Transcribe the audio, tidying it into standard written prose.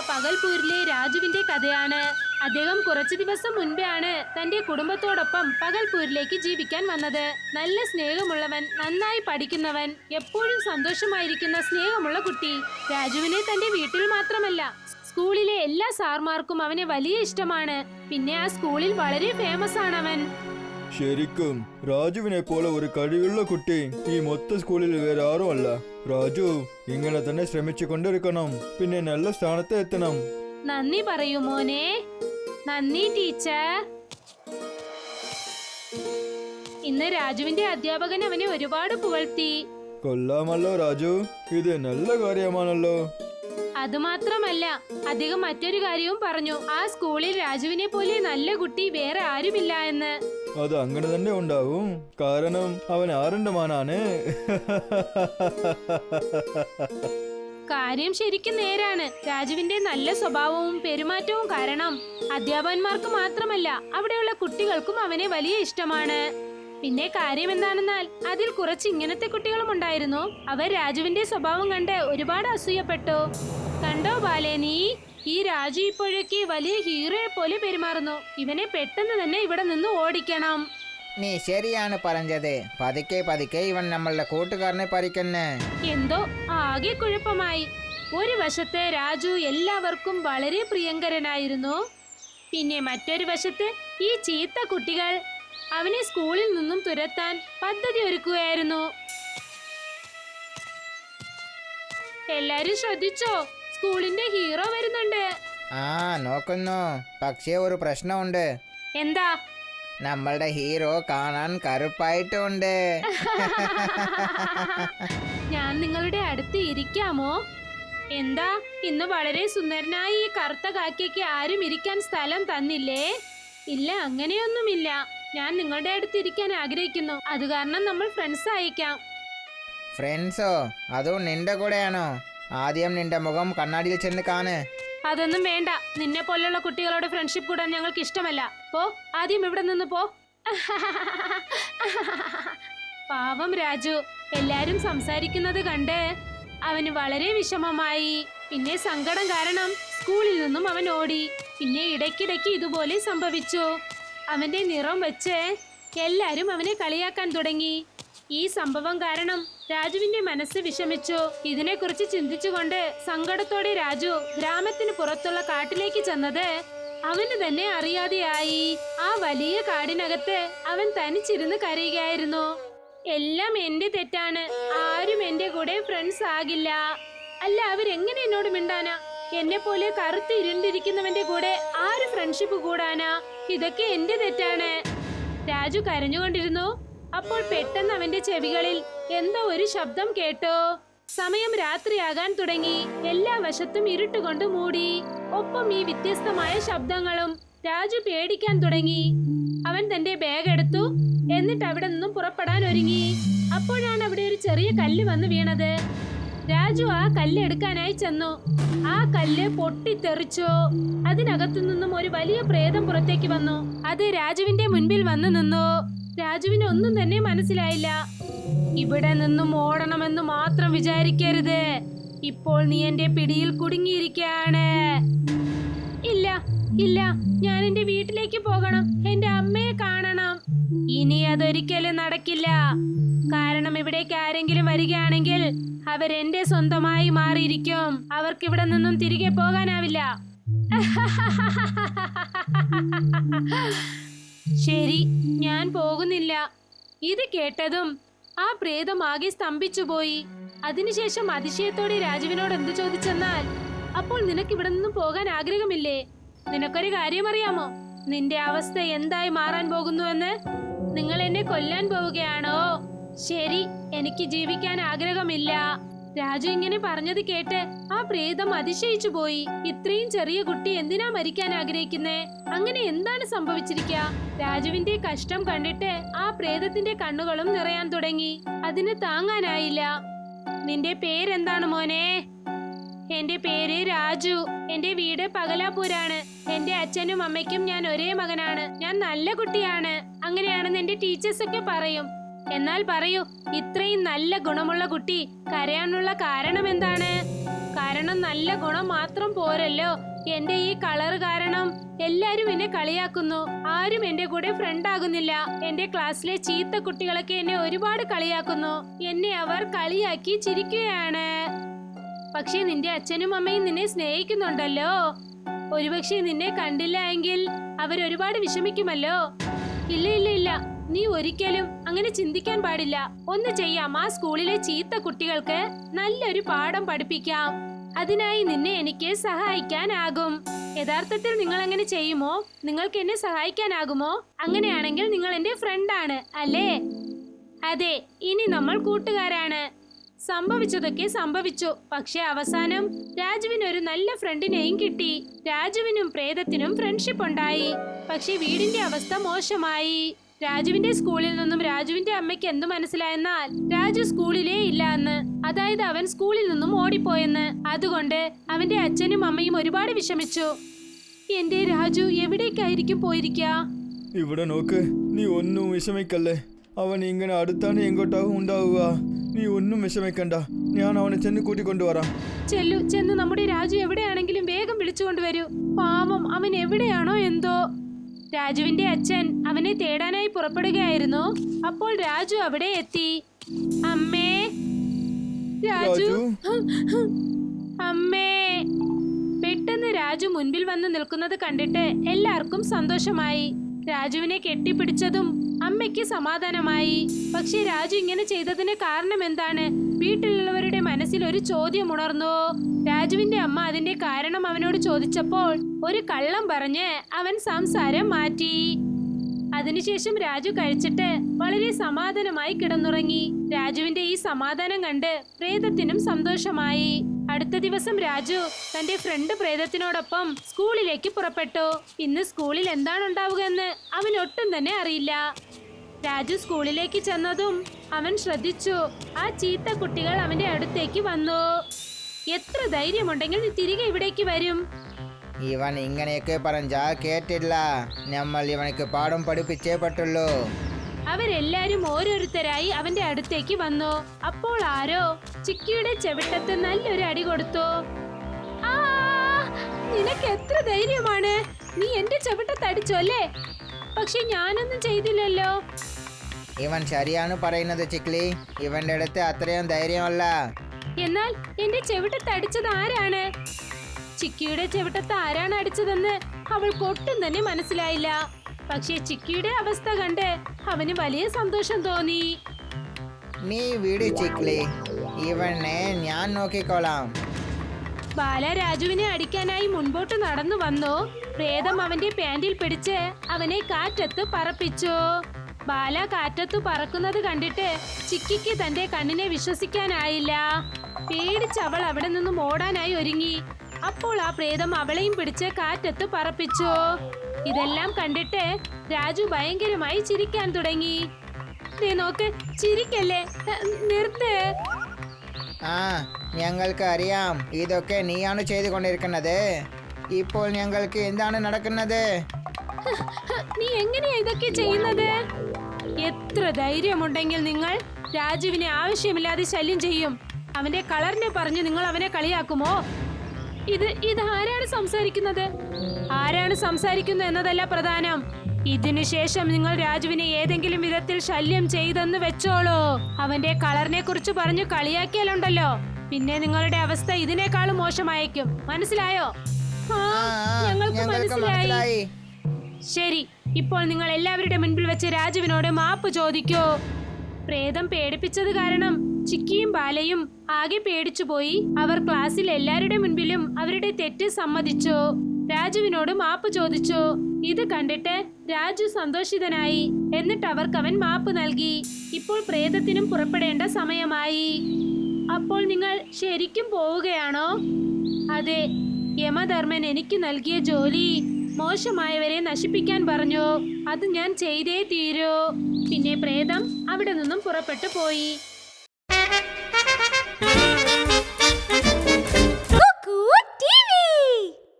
പകൽപൂരിലെ രാജുവിന്റെ കഥയാണ്. അദ്ദേഹം കുറച്ചു ദിവസം മുൻപെയാണ് തന്റെ കുടുംബത്തോടൊപ്പം പകൽപൂരിലേക്ക് ജീവിക്കാൻ വന്നത്. നല്ല സ്നേഹമുള്ളവൻ, നന്നായി പഠിക്കുന്നവൻ, എപ്പോഴും സന്തോഷമായിരിക്കുന്ന സ്നേഹമുള്ള കുട്ടി. രാജുവിനെ തന്റെ വീട്ടിൽ മാത്രമല്ല സ്കൂളിലെ എല്ലാ സാർമാർക്കും അവനെ വലിയ ഇഷ്ടമാണ്. പിന്നെ ആ സ്കൂളിൽ വളരെ ഫേമസ് ആണവൻ. ശരിക്കും രാജുവിനെ പോലെ ഒരു കഴിവുള്ള കുട്ടി ഈ മൊത്ത സ്കൂളിൽ വേറെ ആരും അല്ല. രാജു ഇങ്ങനെ തന്നെ ശ്രമിച്ചു കൊണ്ടിരിക്കണം, പിന്നെ നല്ല സ്ഥാനത്ത് എത്തണം. നന്ദി പറയൂ മോനെ. നന്ദി ടീച്ചർ. ഇന്ന് രാജുവിന്റെ അധ്യാപകൻ അവനെ ഒരുപാട് പുകഴ്ത്തി. കൊള്ളാമല്ലോ രാജു, ഇത് നല്ല കാര്യമാണല്ലോ. അതുമാത്രമല്ല, അദ്ദേഹം മറ്റൊരു കാര്യവും പറഞ്ഞു. ആ സ്കൂളിൽ രാജുവിനെ പോലെ നല്ല കുട്ടി വേറെ ആരുമില്ല എന്ന്. അത് അങ്ങനെ തന്നെ ഉണ്ടാവും, കാരണം അവൻ ആറിന്റെ മാനാണ്. കാര്യം ശരിക്കും നേരാണ്. രാജുവിന്റെ നല്ല സ്വഭാവവും പെരുമാറ്റവും കാരണം അധ്യാപകന്മാർക്ക് മാത്രമല്ല അവിടെയുള്ള കുട്ടികൾക്കും അവനെ വലിയ ഇഷ്ടമാണ്. പിന്നെ കാര്യം എന്താണെന്നാൽ അതിൽ കുറച്ച് ഇങ്ങനത്തെ കുട്ടികളും ഉണ്ടായിരുന്നു. അവർ രാജുവിന്റെ സ്വഭാവം കണ്ട് ഒരുപാട് അസൂയപ്പെട്ടു. കണ്ടോ ബാലേ, നീ ഈ രാജു ഇപ്പോഴേക്ക് വലിയ ഹീറോയെ പോലെ പെരുമാറുന്നു. ഇവനെ പെട്ടെന്ന് തന്നെ ഇവിടെ നിന്ന് ഓടിക്കണം. നീ ശരിയാണ് പറഞ്ഞത്. പതുക്കെ പതുക്കെ ഇവൻ നമ്മളുടെ കൂട്ടുകാരനെ പറിക്കുന്നേ. എന്തോ ആകെ കുഴപ്പമായി. ഒരു വശത്ത് രാജു എല്ലാവർക്കും വളരെ പ്രിയങ്കരനായിരുന്നു. പിന്നെ മറ്റൊരു വശത്ത് ഈ ചീത്ത കുട്ടികൾ അവനെ സ്കൂളിൽ നിന്നും തുരത്താൻ പദ്ധതി ഒരുക്കുകയായിരുന്നു. എല്ലാരും ശ്രദ്ധിച്ചോ, സ്കൂളിന്റെ ഹീറോ വരുന്നുണ്ട്. ആ നോക്കുന്നു. പക്ഷേ ഒരു പ്രശ്നമുണ്ട്. എന്താ? നമ്മളുടെ ഹീറോ കാണാൻ കറുപ്പായിട്ടുണ്ട്. ഞാൻ നിങ്ങളുടെ അടുത്ത് ഇരിക്കാമോ? എന്താ, ഇന്ന് വളരെ സുന്ദരനായി ഈ കറുത്ത കാക്കയ്ക്ക് ആരും ഇരിക്കാൻ സ്ഥലം തന്നില്ലേ? ഇല്ല, അങ്ങനെയൊന്നുമില്ല. ഞാൻ നിങ്ങളുടെ അടുത്ത് ഇരിക്കാൻ ആഗ്രഹിക്കുന്നു. അത് കാരണം നമ്മൾ ഫ്രണ്ട്സ് ആയിക്കാം. ഫ്രണ്ട്സോ? അതും നിന്റെ കൂടെയാണോ? ആദ്യം നിന്റെ മുഖം കണ്ണാടിയിൽ ചെന്ന് കാണ്. അതൊന്നും വേണ്ട. നിന്നെ പോലുള്ള കുട്ടികളോട് ഫ്രണ്ട്ഷിപ്പ് കൂടാൻ ഞങ്ങൾക്ക് ഇഷ്ടമല്ല. പോ, ആദ്യം ഇവിടെ നിന്ന് പോ. പാവം രാജു. എല്ലാരും സംസാരിക്കുന്നത് കണ്ട് അവന് വളരെ വിഷമമായി. പിന്നെ സങ്കടം കാരണം സ്കൂളിൽ നിന്നും അവൻ ഓടി. പിന്നെ ഇടയ്ക്കിടയ്ക്ക് ഇതുപോലെ സംഭവിച്ചു. അവന്റെ നിറം വെച്ച് എല്ലാരും അവനെ കളിയാക്കാൻ തുടങ്ങി. ഈ സംഭവം കാരണം രാജുവിന്റെ മനസ്സ് വിഷമിച്ചു. ഇതിനെക്കുറിച്ച് ചിന്തിച്ചുകൊണ്ട് സങ്കടത്തോടെ രാജു ഗ്രാമത്തിന് പുറത്തുള്ള കാട്ടിലേക്ക് ചെന്നത് അവന് തന്നെ അറിയാതെയായി. ആ വലിയ കാടിനകത്ത് അവൻ തനിച്ചിരുന്ന് കരയുകയായിരുന്നു. എല്ലാം എന്റെ തെറ്റാണ്. ആരും എന്റെ കൂടെ ഫ്രണ്ട്സ് ആകില്ല. അല്ല, അവരെങ്ങനെ എന്നോട് മിണ്ടാനാ? എന്നെ പോലെ കറുത്ത് ഇരുണ്ടിരിക്കുന്നവന്റെ കൂടെ ആര് ഫ്രണ്ട്ഷിപ്പ് കൂടാനാ? ഇതൊക്കെ എന്റെ തെറ്റാണ്. രാജു കരഞ്ഞുകൊണ്ടിരുന്നു. അപ്പോൾ പെട്ടെന്ന് അവന്റെ ചെവികളിൽ എന്തോ ഒരു ശബ്ദം കേട്ടോ. സമയം രാത്രിയാകാൻ തുടങ്ങി. എല്ലാ വശത്തും ഇരുട്ടുകൊണ്ട് മൂടി. ഒപ്പം ഈ വ്യത്യസ്തമായ ശബ്ദങ്ങളും. രാജു പേടിക്കാൻ തുടങ്ങി. അവൻ തന്റെ ബാഗ് എടുത്തു. എന്നിട്ട് അവിടെ നിന്നും പുറപ്പെടാൻ ഒരുങ്ങി. അപ്പോഴാണ് അവിടെ ഒരു ചെറിയ കല്ല് വന്ന് വീണത്. രാജു ആ കല്ല് എടുക്കാനായി ചെന്നു. ആ കല്ല് പൊട്ടിത്തെറിച്ചു. അതിനകത്തു നിന്നും ഒരു വലിയ പ്രേതം പുറത്തേക്ക് വന്നു. അത് രാജുവിന്റെ മുൻപിൽ വന്നു നിന്നു. രാജുവിന് ഒന്നും തന്നെ മനസ്സിലായില്ല. ഇവിടെ നിന്നും ഓടണമെന്ന് മാത്രം വിചാരിക്കരുത്. ഇപ്പോൾ നീ എന്റെ പിടിയിൽ കുടുങ്ങിയിരിക്കുകയാണ്. ഇല്ല ഇല്ല, ഞാൻ എന്റെ വീട്ടിലേക്ക് പോകണം. എന്റെ അമ്മയെ കാണണം. ഇനി അതൊരിക്കലും നടക്കില്ല. കാരണം ഇവിടേക്ക് ആരെങ്കിലും വരികയാണെങ്കിൽ അവരെന്റെ സ്വന്തമായി മാറിയിരിക്കും. അവർക്ക് ഇവിടെ നിന്നും തിരികെ പോകാനാവില്ല. ശരി, ഞാൻ പോകുന്നില്ല. ഇത് കേട്ടതും ആ പ്രേതം ആകെ സ്തംഭിച്ചുപോയി. അതിനുശേഷം അതിശയത്തോടെ രാജുവിനോട് എന്തു ചോദിച്ചെന്നാൽ, അപ്പോൾ നിനക്ക് ഇവിടെ നിന്നും പോകാൻ ആഗ്രഹമില്ലേ? നിനക്കൊരു കാര്യം അറിയാമോ? നിന്റെ അവസ്ഥ എന്തായി മാറാൻ പോകുന്നുവെന്ന്? നിങ്ങൾ എന്നെ കൊല്ലാൻ പോവുകയാണോ? ശരി, എനിക്ക് ജീവിക്കാൻ ആഗ്രഹമില്ല. രാജു ഇങ്ങനെ പറഞ്ഞത് കേട്ട് ആ പ്രേതം അതിശയിച്ചു പോയി. ഇത്രയും ചെറിയ കുട്ടി എന്തിനാ മരിക്കാൻ ആഗ്രഹിക്കുന്നേ? അങ്ങനെ എന്താണ് സംഭവിച്ചിരിക്കുക? രാജുവിന്റെ കഷ്ടം കണ്ടിട്ട് ആ പ്രേതത്തിന്റെ കണ്ണുകളും നിറയാൻ തുടങ്ങി. അതിന് താങ്ങാനായില്ല. നിന്റെ പേരെന്താണ് മോനെ? എന്റെ പേര് രാജു. എന്റെ വീട് പകലാപൂരാണ്. എന്റെ അച്ഛനും അമ്മയ്ക്കും ഞാൻ ഒരേ മകനാണ്. ഞാൻ നല്ല കുട്ടിയാണ്. അങ്ങനെയാണെന്ന് എന്റെ ടീച്ചേഴ്സ് ഒക്കെ പറയും. എന്നാൽ പറയൂ, ഇത്രയും നല്ല ഗുണമുള്ള കുട്ടി കരയാനുള്ള കാരണം എന്താണ്? കാരണം നല്ല ഗുണം മാത്രം പോരല്ലോ, എന്റെ ഈ കളർ കാരണം എല്ലാരും എന്നെ കളിയാക്കുന്നു. ആരും എന്റെ കൂടെ ഫ്രണ്ട് ആകുന്നില്ല. എന്റെ ക്ലാസ്സിലെ ചീത്ത കുട്ടികളൊക്കെ എന്നെ ഒരുപാട് കളിയാക്കുന്നു. എന്നെ അവർ കളിയാക്കി ചിരിക്കുകയാണ്. പക്ഷെ നിന്റെ അച്ഛനും അമ്മയും നിന്നെ സ്നേഹിക്കുന്നുണ്ടല്ലോ. ഒരുപക്ഷെ നിന്നെ കണ്ടില്ല എങ്കിൽ അവരൊരുപാട് വിഷമിക്കുമല്ലോ. ഇല്ല ഇല്ല ഇല്ല, നീ ഒരിക്കലും അങ്ങനെ ചിന്തിക്കാൻ പാടില്ല. ഒന്ന് ചെയ്യാം, ആ സ്കൂളിലെ ചീത്ത കുട്ടികൾക്ക് നല്ലൊരു പാഠം പഠിപ്പിക്കാം. അതിനായി നിന്നെ എനിക്ക് സഹായിക്കാനാകും. യഥാർത്ഥത്തിൽ നിങ്ങൾ അങ്ങനെ ചെയ്യുമോ? നിങ്ങൾക്ക് എന്നെ സഹായിക്കാനാകുമോ? അങ്ങനെയാണെങ്കിൽ നിങ്ങൾ എന്റെ ഫ്രണ്ടാണ് അല്ലേ? അതെ, ഇനി നമ്മൾ കൂട്ടുകാരാണ്. സംഭവിച്ചതൊക്കെ സംഭവിച്ചു. പക്ഷെ അവസാനം രാജുവിന് ഒരു നല്ല ഫ്രണ്ടിനെയും കിട്ടി. രാജുവിനും പ്രേതത്തിനും ഫ്രണ്ട്ഷിപ്പ് ഉണ്ടായി. പക്ഷെ വീടിന്റെ അവസ്ഥ മോശമായി. രാജുവിന്റെ സ്കൂളിൽ നിന്നും രാജുവിന്റെ അമ്മയ്ക്ക് എന്തു മനസ്സിലായെന്നാൽ രാജു സ്കൂളിലേ ഇല്ല എന്ന്. അതായത് അവൻ സ്കൂളിൽ നിന്നും ഓടിപ്പോയെന്ന്. അതുകൊണ്ട് അവന്റെ അച്ഛനും അമ്മയും ഒരുപാട് വിഷമിച്ചു. എന്റെ രാജു എവിടേക്കായിരിക്കും പോയിരിക്കുക? ഇവിടെ നോക്ക്, നീ ഒന്നും വിഷമിക്കല്ലേ. അവൻ ഇങ്ങനെ അടുത്താണ് എങ്ങോട്ടാവും ഉണ്ടാവുക. നീ ഒന്നും വിഷമിക്കണ്ട, ഞാൻ അവനെ ചെന്ന് കൂട്ടിക്കൊണ്ടുവരാം. ചെന്ന് നമ്മുടെ രാജു എവിടെയാണെങ്കിലും വേഗം വിളിച്ചുകൊണ്ടുവരൂ. പാവം, അവൻ എവിടെയാണോ എന്തോ. രാജുവിന്റെ അച്ഛൻ അവനെ തേടാനായി പുറപ്പെടുകയായിരുന്നു. അപ്പോൾ രാജു അവിടെ എത്തി. അമ്മേ, രാജു, അമ്മേ. പെട്ടെന്ന് രാജു മുൻപിൽ വന്ന് നിൽക്കുന്നത് കണ്ടിട്ട് എല്ലാവർക്കും സന്തോഷമായി. രാജുവിനെ കെട്ടിപ്പിടിച്ചതും അമ്മയ്ക്ക് സമാധാനമായി. പക്ഷെ രാജു ഇങ്ങനെ ചെയ്തതിന് കാരണം എന്താണ്? വീട്ടിലുള്ളവരുടെ മനസ്സിൽ ഒരു ചോദ്യം ഉണർന്നു. രാജുവിന്റെ അമ്മ അതിന്റെ കാരണം അവനോട് ചോദിച്ചപ്പോൾ ഒരു കള്ളം പറഞ്ഞ് അവൻ സംസാരം മാറ്റി. അതിനുശേഷം രാജു കഴിച്ചിട്ട് വളരെ സമാധാനമായി കിടന്നുറങ്ങി. രാജുവിന്റെ ഈ സമാധാനം കണ്ട് പ്രേതത്തിനും സന്തോഷമായി. അടുത്ത ദിവസം രാജു തന്റെ ഫ്രണ്ട് പ്രേതത്തിനോടൊപ്പം സ്കൂളിലേക്ക് പുറപ്പെട്ടു. ഇന്ന് സ്കൂളിൽ എന്താണ് ഉണ്ടാവുക എന്ന് അവൻ ഒട്ടും തന്നെ അറിയില്ല. രാജു സ്കൂളിലേക്ക് ചെന്നതും അവൻ ശ്രദ്ധിച്ചു, ആ ചീത്ത കുട്ടികൾ അവന്റെ അടുത്തേക്ക് വന്നു. എത്ര ധൈര്യമുണ്ടെങ്കിൽ നീ തിരികെ ഇവിടേക്ക് വരും? ഇവൻ ഇങ്ങനെയൊക്കെ പറഞ്ഞാ കേട്ടില്ല. നമ്മൾ ഇവനക്ക് പാഠം പഠിപ്പിച്ചേ പറ്റുള്ളൂ. അവരെല്ലാരും ഓരോരുത്തരായി അവന്റെ അടുത്തേക്ക് വന്നു. അപ്പോൾ ആരോ ചിക്കിയുടെ ചെവിട്ടത്ത് നല്ലൊരു അടി കൊടുത്തു. ആ, നിനക്ക് എത്ര ധൈര്യമാണ്? നീ എന്റെ ചെവിട്ടത്ത് അടിച്ചു അല്ലേ? പക്ഷെ ഞാനൊന്നും ചെയ്തില്ലല്ലോ. ഇവൻ ശരിയാണ് പറയുന്നത് ചിക്ലി. ഇവന്റെ അടുത്ത് അത്രയും ധൈര്യമല്ല. എന്നാൽ എന്റെ ചെവിട്ടത്ത് അടിച്ചത് ആരാണ്? ചിക്കിയുടെ ചെവിട്ടത്ത് ആരാണ് അടിച്ചതെന്ന് അവൾക്ക് ഒട്ടും തന്നെ മനസ്സിലായില്ല. പക്ഷേ ചിക്കിയുടെ അവസ്ഥ കണ്ട് അവന് വലിയ സന്തോഷം തോന്നി. നീ വീട് ചിക്ലി, ഇവനെ ഞാൻ നോക്കിക്കോളാം. ബാല രാജുവിനെ അടിക്കാനായി മുൻപോട്ട് നടന്നു വന്നു. പ്രേതം അവന്റെ പാന്റിൽ പിടിച്ച് അവനെ കാറ്റത്ത് പറപ്പിച്ചു. ബാല കാറ്റത്ത് പറക്കുന്നത് കണ്ടിട്ട് ചിക്കിക്ക് തന്റെ കണ്ണിനെ വിശ്വസിക്കാനായില്ല. പേടിച്ച് അവൾ അവിടെ നിന്നും ഓടാനായി ഒരുങ്ങി. അപ്പോൾ ആ പ്രേതം അവളെയും പിടിച്ച് കാറ്റത്ത് പറപ്പിച്ചു. ഇതെല്ലാം കണ്ടിട്ട് രാജു ഭയങ്കരമായി ചിരിക്കാൻ തുടങ്ങി. ദേ നോക്ക്, ചിരിക്കല്ലേ, നിർത്ത്. ആ, ഞങ്ങൾക്ക് അറിയാം ഇതൊക്കെ നീയാണ് ചെയ്തുകൊണ്ടിരിക്കുന്നത്. ഇപ്പോൾ ഞങ്ങൾക്ക് എന്താണ് നടക്കുന്നത്? നീ എങ്ങനെയാ ഇതൊക്കെ ചെയ്യുന്നത്? എത്ര ധൈര്യമുണ്ടെങ്കിൽ നിങ്ങൾ രാജുവിനെ ആവശ്യമില്ലാതെ ശല്യം ചെയ്യും. അവന്റെ കളറിനെ പറഞ്ഞ് നിങ്ങൾ അവനെ കളിയാക്കുമോ? ഇത് ആരാണ് സംസാരിക്കുന്നത്? ആരാണ് സംസാരിക്കുന്നത് എന്നതല്ല പ്രധാനം. ഇതിനുശേഷം നിങ്ങൾ രാജുവിനെ ഏതെങ്കിലും വിധത്തിൽ ശല്യം ചെയ്തെന്ന് വെച്ചോളൂ. അവന്റെ കളറിനെ കുറിച്ച് പറഞ്ഞു കളിയാക്കിയാലുണ്ടല്ലോ, പിന്നെ നിങ്ങളുടെ അവസ്ഥ ഇതിനേക്കാളും മോശമായേക്കും. മനസ്സിലായോ? ഞങ്ങൾക്ക് മനസ്സിലായി. ശരി, ഇപ്പോൾ നിങ്ങൾ എല്ലാവരുടെ മുൻപിൽ വെച്ച് രാജുവിനോട് മാപ്പ് ചോദിക്കൂ. പ്രേതം പേടിപ്പിച്ചത് കാരണം ചിക്കിയും ബാലയും ആകെ പേടിച്ചുപോയി. അവർ ക്ലാസ്സിൽ എല്ലാവരുടെ മുൻപിലും അവരുടെ തെറ്റ് സമ്മതിച്ചു. രാജുവിനോട് മാപ്പ് ചോദിച്ചു. ഇത് കണ്ടിട്ട് രാജു സന്തോഷിതനായി. എന്നിട്ട് അവൻ മാപ്പ് നൽകി. ഇപ്പോൾ പ്രേതത്തിനും പുറപ്പെടേണ്ട സമയമായി. അപ്പോൾ നിങ്ങൾ ശരിക്കും പോവുകയാണോ? അതെ, യമധർമ്മൻ എനിക്ക് നൽകിയ ജോലി മോശമായവരെ നശിപ്പിക്കാൻ പറഞ്ഞു. അത് ഞാൻ ചെയ്തേ തീരൂ. പിന്നെ പ്രേതം അവിടെ നിന്നും പുറപ്പെട്ടു പോയി.